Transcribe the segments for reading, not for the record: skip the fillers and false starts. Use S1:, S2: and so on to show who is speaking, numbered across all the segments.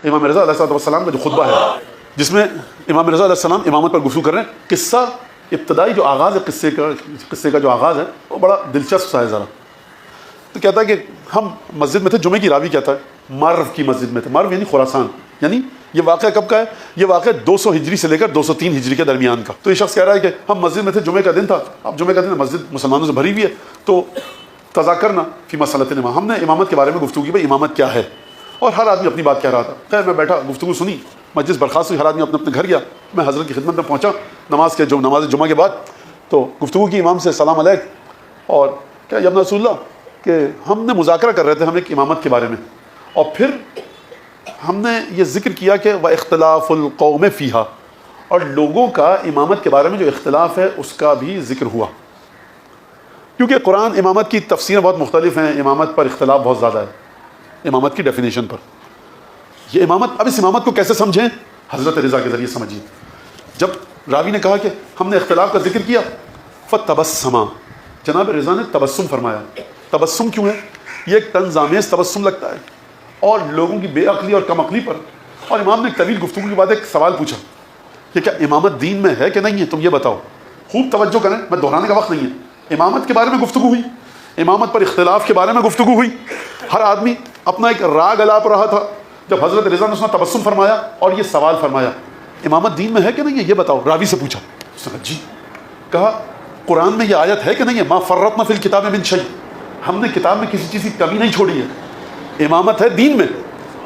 S1: امام رضا علیہ السلام کا جو خطبہ ہے جس میں امام رضا علیہ السلام امامت پر گفتگو کر رہے ہیں، قصہ ابتدائی جو آغاز ہے قصے کا جو آغاز ہے وہ بڑا دلچسپ سا ہے ذرا. تو کہتا ہے کہ ہم مسجد میں تھے، جمعے کی راوی کہتا ہے مرو کی مسجد میں تھے. مرو یعنی خراسان. یعنی یہ واقعہ کب کا ہے؟ یہ واقعہ 200 ہجری سے لے کر 203 ہجری کے درمیان کا. تو یہ شخص کہہ رہا ہے کہ ہم مسجد میں تھے، جمعے کا دن تھا. اب جمعے کا دن مسجد مسلمانوں سے بھری ہوئی ہے، تو تذاکرنا فی مسئلۃ الامامہ، ہم نے امامت کے بارے میں گفتگو کی، بھائی امامت کیا ہے. اور ہر آدمی اپنی بات کہہ رہا تھا. خیر میں بیٹھا، گفتگو سنی، مجلس برخاست ہوئی، ہر آدمی اپنے گھر گیا. میں حضرت کی خدمت میں پہنچا نماز جمعہ کے بعد. تو گفتگو کی امام سے، السلام علیکم، اور کیا یا ابن رسول اللہ کہ ہم نے مذاکرہ کر رہے تھے ہم ایک امامت کے بارے میں، اور پھر ہم نے یہ ذکر کیا کہ واختلاف القوم فیہا، اور لوگوں کا امامت کے بارے میں جو اختلاف ہے اس کا بھی ذکر ہوا. کیونکہ قرآن امامت کی تفسیریں بہت مختلف ہیں، امامت پر اختلاف بہت زیادہ ہے، امامت کی ڈیفینیشن پر. یہ امامت، اب اس امامت کو کیسے سمجھیں؟ حضرت رضا کے ذریعے سمجھیے. جب راوی نے کہا کہ ہم نے اختلاف کا ذکر کیا، فتبسما، جناب رضا نے تبسم فرمایا. تبسم کیوں ہے؟ یہ ایک طنز آمیز تبسم لگتا ہے، اور لوگوں کی بے عقلی اور کم عقلی پر. اور امام نے ایک طویل گفتگو کے بعد ایک سوال پوچھا کہ کیا امامت دین میں ہے کہ نہیں ہے، تم یہ بتاؤ. خوب توجہ کریں، میں دہرانے کا وقت نہیں ہے. امامت کے بارے میں گفتگو ہوئی، امامت پر اختلاف کے بارے میں گفتگو ہوئی، ہر آدمی اپنا ایک راگ الاپ رہا تھا. جب حضرت رضا نے اس نے تبسم فرمایا اور یہ سوال فرمایا، امامت دین میں ہے کہ نہیں ہے، یہ بتاؤ. راوی سے پوچھا، اس نے کہا جی. کہا قرآن میں یہ آیت ہے کہ نہیں ہے، ما فرطنا فی الکتاب من شیء، ہم نے کتاب میں کسی چیز کی کمی نہیں چھوڑی ہے. امامت ہے دین میں،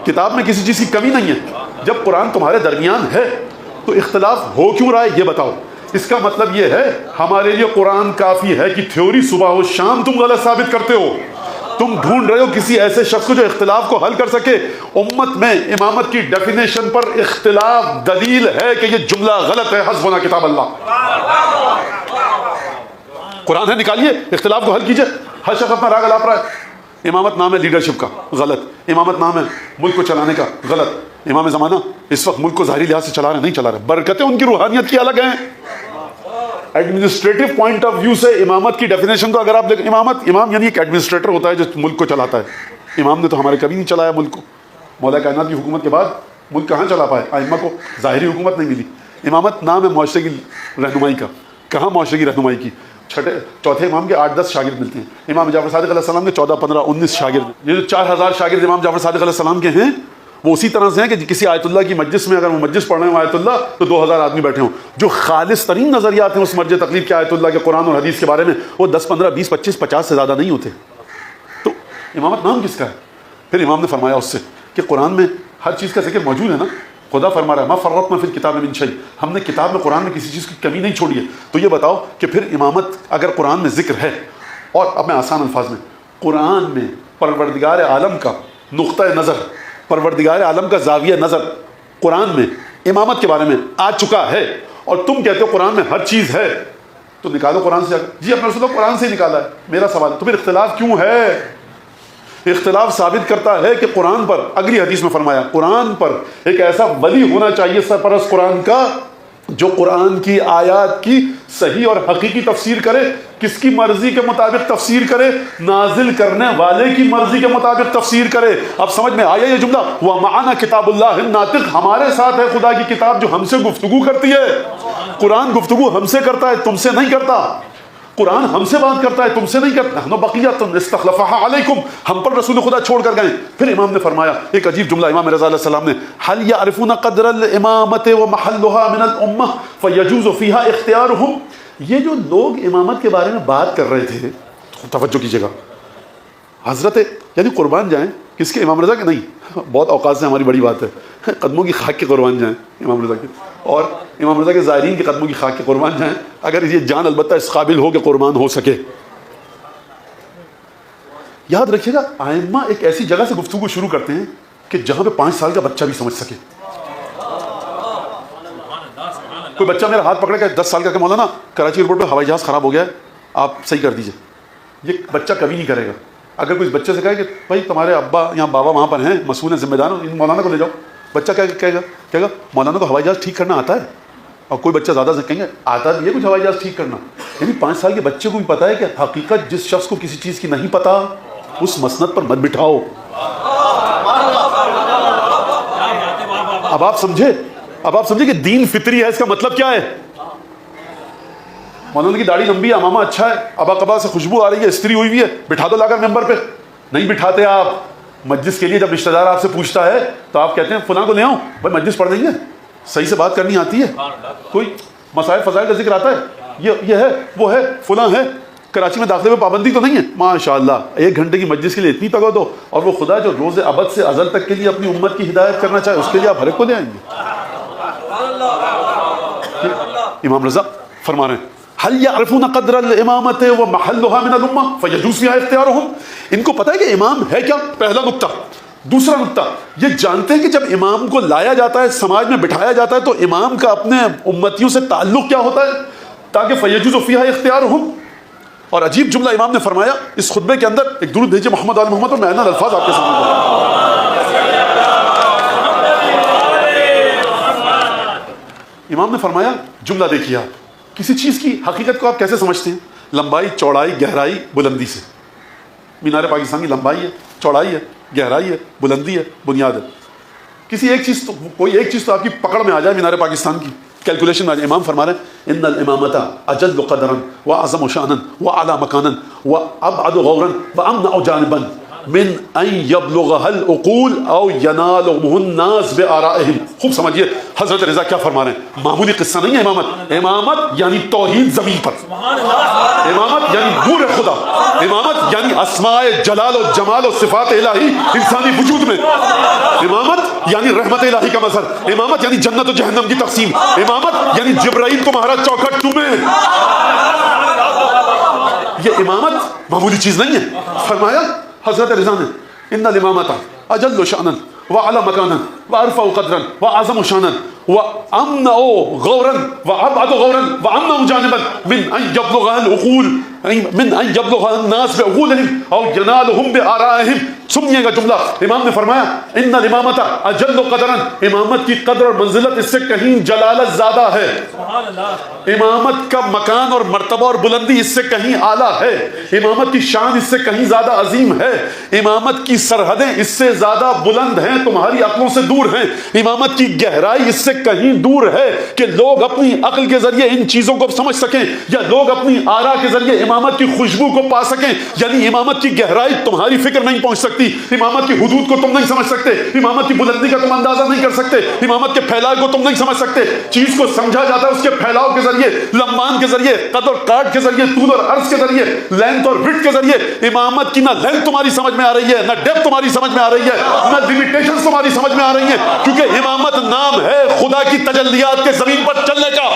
S1: کتاب میں کسی چیز کی کمی نہیں ہے. جب قرآن تمہارے درمیان ہے تو اختلاف ہو کیوں رہا ہے، یہ بتاؤ. اس کا مطلب یہ ہے ہمارے لیے قرآن کافی ہے کہ تھیوری صبح و شام تم غلط ثابت کرتے ہو. تم ڈھونڈ رہے ہو کسی ایسے شخص کو جو اختلاف کو حل کر سکے. امت میں امامت کی ڈیفینیشن پر اختلاف دلیل ہے کہ یہ جملہ غلط ہے، حسبنا کتاب اللہ. قرآن ہے، نکالیے، اختلاف کو حل کیجئے. ہر شخص اپنا راگ الاپ رہا ہے. امامت نام ہے لیڈرشپ کا، غلط. امامت نام ہے ملک کو چلانے کا، غلط. امام زمانہ اس وقت ملک کو ظاہری لحاظ سے چلا رہے نہیں چلا رہے، برکتیں ان کی روحانیت کی الگ ہیں. ایڈمنسٹریٹو پوائنٹ آف ویو سے امامت کی ڈیفینیشن کو اگر آپ دیکھیں، امام یعنی ایک ایڈمنسٹریٹر ہوتا ہے جو ملک کو چلاتا ہے. امام نے تو ہمارے کبھی نہیں چلایا ملک کو. مولا کائنات کی حکومت کے بعد ملک کہاں چلا پائے؟ ائمہ کو ظاہری حکومت نہیں ملی. امامت نام ہے معاشرے کی رہنمائی کا. کہاں معاشرے کی رہنمائی کی؟ چوتھے امام کے 8-10 شاگرد ملتے ہیں. امام جعفر صادق علیہ السلام کے 14-15-19 شاگرد. یہ جو 4000 شاگرد امام جعفر صادق علیہ السلام کے ہیں، وہ اسی طرح سے ہیں کہ کسی آیت اللہ کی مجلس میں اگر وہ مجلس پڑھ رہے ہیں آیت اللہ، تو 2000 آدمی بیٹھے ہوں. جو خالص ترین نظریات ہیں اس مرجع تقلید کے آیت اللہ کے، قرآن اور حدیث کے بارے میں، وہ 10 15 20 25 50 سے زیادہ نہیں ہوتے. تو امامت نام کس کا ہے؟ پھر امام نے فرمایا اس سے کہ قرآن میں ہر چیز کا ذکر موجود ہے نا. خدا فرما رہا ہے ما فرطنا فی الکتاب من شیء، ہم نے کتاب میں قرآن میں کسی چیز کی کمی نہیں چھوڑی ہے. تو یہ بتاؤ کہ پھر امامت اگر قرآن میں ذکر ہے، اور اب میں آسان الفاظ میں، قرآن میں پروردگار عالم کا نقطہ نظر، پروردگار عالم کا زاویہ نظر قرآن میں امامت کے بارے میں آ چکا ہے، اور تم کہتے ہو قرآن میں ہر چیز ہے، تو نکالو قرآن سے. جی اپنے رسول اللہ قرآن سے ہی نکالا ہے. میرا سوال ہے تو پھر اختلاف کیوں ہے؟ اختلاف ثابت کرتا ہے کہ قرآن پر، اگلی حدیث میں فرمایا، قرآن پر ایک ایسا ولی ہونا چاہیے سرپرست قرآن کا، جو قرآن کی آیات کی صحیح اور حقیقی تفسیر کرے. کس کی مرضی کے مطابق تفسیر کرے؟ نازل کرنے والے کی مرضی کے مطابق تفسیر کرے. اب سمجھ میں آیا یہ جملہ؟ وَمَعَنَا کتاب اللہ الناطق، ہمارے ساتھ ہے خدا کی کتاب جو ہم سے گفتگو کرتی ہے. قرآن گفتگو ہم سے کرتا ہے، تم سے نہیں کرتا. قرآن ہم سے بات کرتا ہے، تم سے نہیں کرتا. نحن بقیۃ استخلفها علیکم، ہم پر رسول خدا چھوڑ کر گئے. پھر امام نے فرمایا ایک عجیب جملہ، امام رضا علیہ السلام نے، هل يعرفون قدر الامامة ومحلها من الامة فيجوز فيها اختيارهم. یہ جو لوگ امامت کے بارے میں بات کر رہے تھے، توجہ کیجیے گا، حضرت یعنی قربان جائیں کس کے؟ امام رضا کے نہیں. بہت اوقات سے ہماری بڑی بات ہے، قدموں کی خاک کے قربان جائیں امام رضا کے، اور امام رضا کے زائرین کے قدموں کی خاک کے قربان جائیں، اگر یہ جان البتہ اس قابل ہو کہ قربان ہو سکے. یاد رکھیے گا، ائمہ ایک ایسی جگہ سے گفتگو شروع کرتے ہیں کہ جہاں پہ 5 سال کا بچہ بھی سمجھ سکے. کوئی بچہ میرا ہاتھ پکڑے کہ 10 سال کا کہ مولانا کراچی ایئرپورٹ پہ ہوائی جہاز خراب ہو گیا ہے، آپ صحیح کر دیجئے. یہ بچہ کبھی نہیں کرے گا. اگر کوئی بچے سے کہے کہ بھائی تمہارے ابا یا بابا وہاں پر ہیں، مسئول ہیں، ذمہ دار ہیں، مولانا کو لے جاؤ، بچہ کیا کہے گا مولانا کو ہوائی جہاز ٹھیک کرنا آتا ہے. اور کوئی بچہ زیادہ سے کہیں گے آتا بھی ہے کچھ ہوائی جہاز ٹھیک کرنا. یعنی 5 سال کے بچے کو بھی پتا ہے کہ حقیقت جس شخص کو کسی چیز کی نہیں پتا اس مسند پر مت بٹھاؤ. اب آپ سمجھے کہ دین فطری ہے، اس کا مطلب کیا ہے؟ مولانا کی داڑھی لمبی ہے، امامہ اچھا ہے، ابا قبا سے خوشبو آ رہی ہے، استری ہوئی ہے، بٹھا دو لا کر ممبر پہ. نہیں بٹھاتے آپ. مجلس کے لیے جب رشتہ دار آپ سے پوچھتا ہے تو آپ کہتے ہیں فلاں کو لے آؤں، بھائی مجلس پڑھ دیں گے، صحیح سے بات کرنی آتی ہے، کوئی مسائل فضائل کا ذکر آتا ہے، یہ ہے وہ ہے فلاں ہے، کراچی میں داخلے میں پابندی تو نہیں ہے، ماشاء اللہ 1 گھنٹے کی مجلس کے لیے اتنی تگو دو، اور وہ خدا جو روز ابد سے ازل تک کے لیے اپنی امت کی ہدایت کرنا چاہے اس کے لیے آپ ہر ایک کو لے آئیں گے. امام رضا فرما رہے ہیں هل يعرفون قدر الامامت ومحلها من الامه فيجوز فيها اختيارهم. ان کو پتہ ہے کہ امام ہے کیا، پہلا نقطہ. دوسرا نقطہ یہ جانتے ہیں کہ جب امام کو لایا جاتا ہے، سماج میں بٹھایا جاتا ہے، تو امام کا اپنے امتیوں سے تعلق کیا ہوتا ہے، تاکہ فیجوز فیہا اختیارہم. اور عجیب جملہ امام نے فرمایا اس خطبے کے اندر، ایک درود بھیجیے محمد آل محمد، اور میں الفاظ آپ کے سامنے بولوں. امام نے فرمایا جملہ دیکھیے، آپ کسی چیز کی حقیقت کو آپ کیسے سمجھتے ہیں؟ لمبائی، چوڑائی، گہرائی، بلندی سے. مینار پاکستان کی لمبائی ہے، چوڑائی ہے، گہرائی ہے، بلندی ہے، بنیاد ہے. کسی ایک چیز تو، کوئی ایک چیز تو آپ کی پکڑ میں آ جائے مینار پاکستان کی کیلکولیشن میں آ جائے. امام فرما رہے ہیں ان الامامۃ اجل قدرا واعظم شانا واعلی مکانا وابعد غورا وامنع جانبا من ان یبلغها العقول او ینالهم الناس بآرائهم. خوب سمجھیے حضرت رضا کیا فرما رہے ہیں، معمولی قصہ نہیں ہے. امامت یعنی توحید زمین پر، امامت یعنی نور خدا، امامت یعنی اسماء جلال و جمال و صفات الہی انسانی وجود میں، امامت یعنی رحمت الہی کا مظہر، امامت یعنی جنت و جہنم کی تقسیم، امامت یعنی جبرائیل تمہارا چوکھٹ چومے. یہ امامت معمولی چیز نہیں ہے. فرمایا حضرت رضا نے ان الامامۃ اجل شأنا واعلی مکانا وارفع قدرا واعظم شانا وامنع غورا وابعد غورا وامنع جانبا من ان يبلغ العقول، من ان يبلغ الناس بعقولهم او ينالهم بآرائهم. سنیے گا جملہ، امام نے فرمایا ان الامامۃ اجل قدرا، امامت کی قدر اور منزلت اس سے کہیں جلالت زیادہ ہے، امامت کا مکان اور مرتبہ اور بلندی اس سے کہیں اعلیٰ ہے، امامت کی شان اس سے کہیں زیادہ عظیم ہے، امامت کی سرحدیں اس سے زیادہ بلند ہیں، تمہاری عقلوں سے دور ہیں، امامت کی گہرائی اس سے کہیں دور ہے کہ لوگ اپنی عقل کے ذریعے ان چیزوں کو سمجھ سکیں، یا لوگ اپنی آرا کے ذریعے امامت کی خوشبو کو پا سکیں. یعنی امامت کی گہرائی تمہاری فکر نہیں پہنچ سکتی، امامت کی حدود کو تم نہیں سمجھ سکتے، امامت کی بلندی کا تم اندازہ نہیں کر سکتے، امامت کے پھیلاؤ کو تم نہیں سمجھ سکتے. چیز کو سمجھا جاتا ہے اس کے پھیلاؤ کے ذریعے، لمبان کے ذریعے، قد اور کاٹ کے ذریعے، طول اور عرض کے ذریعے، لینتھ اور وڈتھ کے ذریعے. امامت کی نہ لینتھ تمہاری سمجھ میں آ رہی ہے، نہ ڈیپتھ تمہاری سمجھ میں آ رہی ہے، نہ لیمیٹیشنز تمہاری سمجھ میں آ رہی ہیں، کیونکہ امامت نام ہے خدا کی تجلیات کے زمین پر چلنے کا.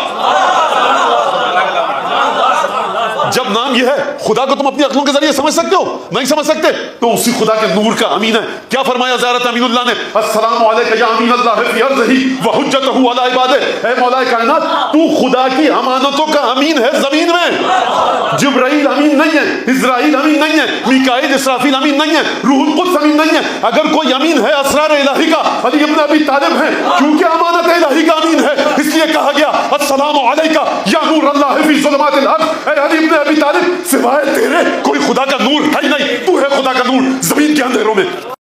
S1: جب نام یہ ہے خدا کو تم اپنی عقلوں کے ذریعے سمجھ سکتے ہو؟ نہیں سمجھ سکتے، تو اسی خدا کے نور کا امین ہے. کیا فرمایا زیارت امین اللہ نے، السلام علیک یا امین اللہ فی ارضہ وحجتہ علی عبادہ. اے مولا کائنات، تو خدا کی امانتوں کا امین ہے زمین میں. جبرائیل امین نہیں ہے، اسرائیل امین نہیں ہے، میکائیل اسرافیل امین نہیں ہے، روح القدس امین نہیں ہے. اگر کوئی امین ہے اسرار الہی کا علی ابن ابی طالب ہے، کیونکہ امانت الہی کا امین ہے، اس لیے کہا گیا السلام علیک یا نور اللہ فی ظلمات الارض. اے علی ابن ابی طالب، سوائے تیرے کوئی خدا کا نور ہے ہی نہیں، تو ہے خدا کا نور زمین کے اندھیروں میں.